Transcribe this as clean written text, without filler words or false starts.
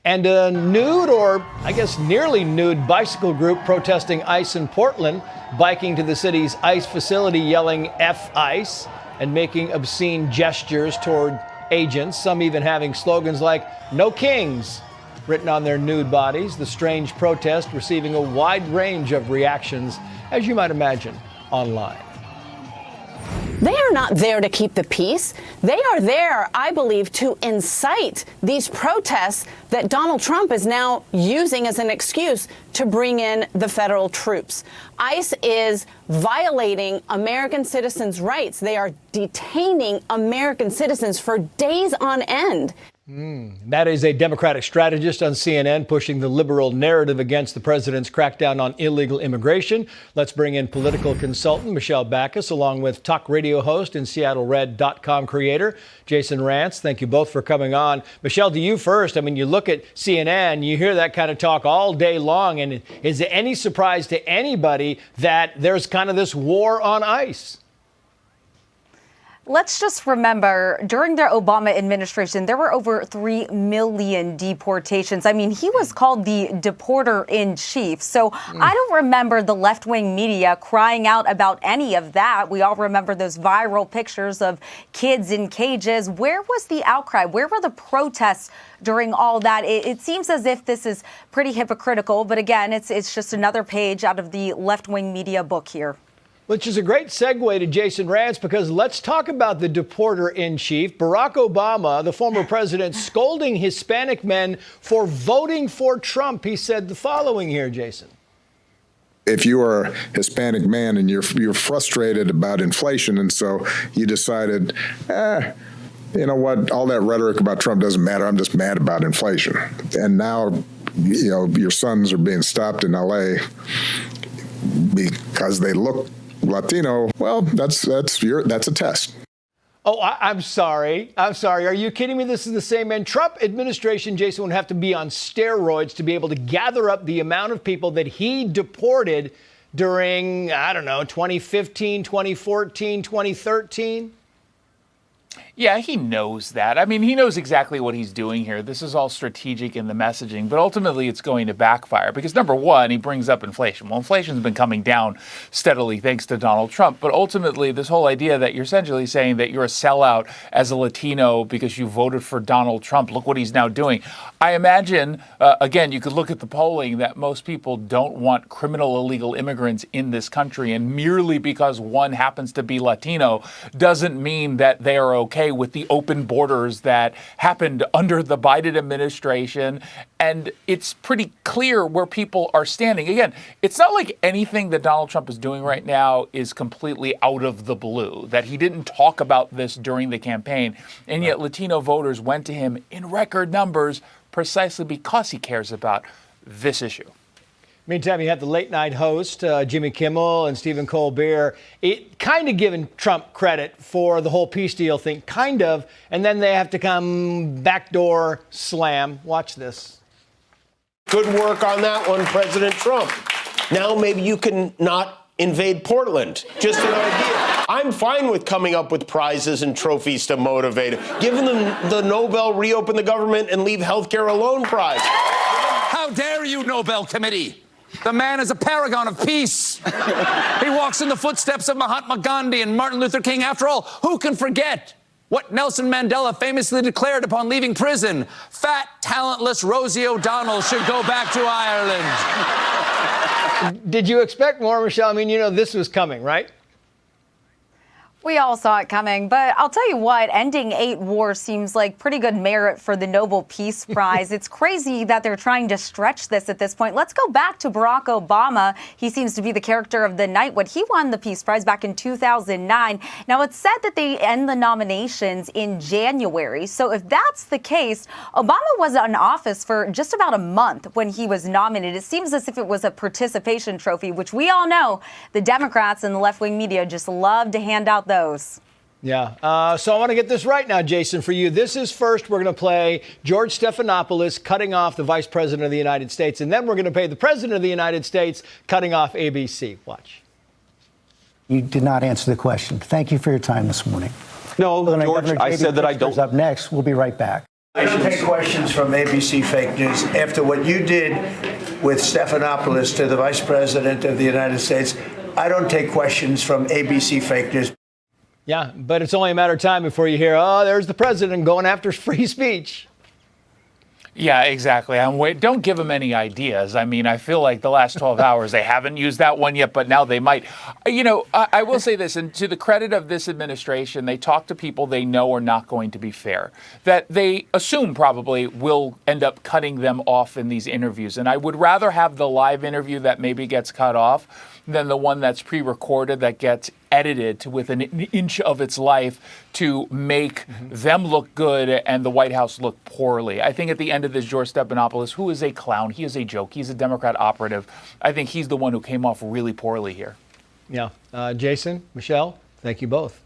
And a nude, or I guess nearly nude, bicycle group protesting ICE in Portland, biking to the city's ICE facility yelling F ICE and making obscene gestures toward agents, some even having slogans like "No Kings" written on their nude bodies. The strange protest receiving a wide range of reactions, as you might imagine, online. They are not there to keep the peace. They are there, I believe, to incite these protests that Donald Trump is now using as an excuse to bring in the federal troops. ICE is violating American citizens' rights. They are detaining American citizens for days on end. That is a Democratic strategist on CNN pushing the liberal narrative against the president's crackdown on illegal immigration. Let's bring in political consultant Michelle Backus, along with talk radio host and SeattleRed.com creator Jason Rantz. Thank you both for coming on. Michelle, to you first. I mean, you look at CNN, you hear that kind of talk all day long. And is it any surprise to anybody that there's kind of this war on ICE? Let's just remember, during the Obama administration, there were over 3 million deportations. I mean, he was called the deporter in chief. So I don't remember the left-wing media crying out about any of that. We all remember those viral pictures of kids in cages. Where was the outcry? Where were the protests during all that? It seems as if this is pretty hypocritical. But again, it's just another page out of the left-wing media book here. Which is a great segue to Jason Rantz, because let's talk about the deporter-in-chief. Barack Obama, the former president, scolding Hispanic men for voting for Trump. He said the following here, Jason. If you are a Hispanic man and you're frustrated about inflation, and so you decided, you know what, all that rhetoric about Trump doesn't matter. I'm just mad about inflation. And now, you know, your sons are being stopped in L.A. because they look Latino. Well, that's a test. Oh, I'm sorry. Are you kidding me? This is the same man. Trump administration, Jason, would have to be on steroids to be able to gather up the amount of people that he deported during, I don't know, 2015, 2014, 2013. Yeah, he knows that. I mean, he knows exactly what he's doing here. This is all strategic in the messaging, but ultimately it's going to backfire because, number one, he brings up inflation. Well, inflation's been coming down steadily thanks to Donald Trump, but ultimately this whole idea that you're essentially saying that you're a sellout as a Latino because you voted for Donald Trump. Look what he's now doing. I imagine, again, you could look at the polling that most people don't want criminal illegal immigrants in this country, and merely because one happens to be Latino doesn't mean that they are okay with the open borders that happened under the Biden administration. And it's pretty clear where people are standing. Again, it's not like anything that Donald Trump is doing right now is completely out of the blue, that he didn't talk about this during the campaign. And yet Latino voters went to him in record numbers precisely because he cares about this issue. Meantime, you have the late night host, Jimmy Kimmel and Stephen Colbert, kind of giving Trump credit for the whole peace deal thing, kind of, and then they have to come backdoor slam. Watch this. Good work on that one, President Trump. Now maybe you can not invade Portland. Just an idea. I'm fine with coming up with prizes and trophies to motivate. Giving them the Nobel Reopen the Government and Leave Healthcare Alone prize. How dare you, Nobel Committee? The man is a paragon of peace. He walks in the footsteps of Mahatma Gandhi and Martin Luther King. After all, who can forget what Nelson Mandela famously declared upon leaving prison? Fat, talentless Rosie O'Donnell should go back to Ireland. Did you expect more, Michelle? I mean, you know, this was coming, right? We all saw it coming, but I'll tell you what, ending 8 wars seems like pretty good merit for the Nobel Peace Prize. It's crazy that they're trying to stretch this at this point. Let's go back to Barack Obama. He seems to be the character of the night when he won the Peace Prize back in 2009. Now, it's said that they end the nominations in January. So if that's the case, Obama was in office for just about a month when he was nominated. It seems as if it was a participation trophy, which we all know the Democrats and the left-wing media just love to hand out those. Yeah. So I want to get this right now, Jason, for you. This is first. We're going to play George Stephanopoulos cutting off the vice president of the United States. And then we're going to play the president of the United States cutting off ABC. Watch. You did not answer the question. Thank you for your time this morning. No, George, I said that I don't. Up next. We'll be right back. I don't take questions from ABC fake news. After what you did with Stephanopoulos to the Vice President of the United States, I don't take questions from ABC fake news. Yeah, but it's only a matter of time before you hear, oh, there's the president going after free speech. Yeah, exactly. Don't give them any ideas. I mean, I feel like the last 12 hours, they haven't used that one yet, but now they might. You know, I will say this, and to the credit of this administration, they talk to people they know are not going to be fair, that they assume probably will end up cutting them off in these interviews. And I would rather have the live interview that maybe gets cut off than the one that's pre-recorded that gets edited to within an inch of its life to make them look good and the White House look poorly. I think at the end of this, George Stephanopoulos, who is a clown, he is a joke, he's a Democrat operative. I think he's the one who came off really poorly here. Yeah. Jason, Michelle, thank you both.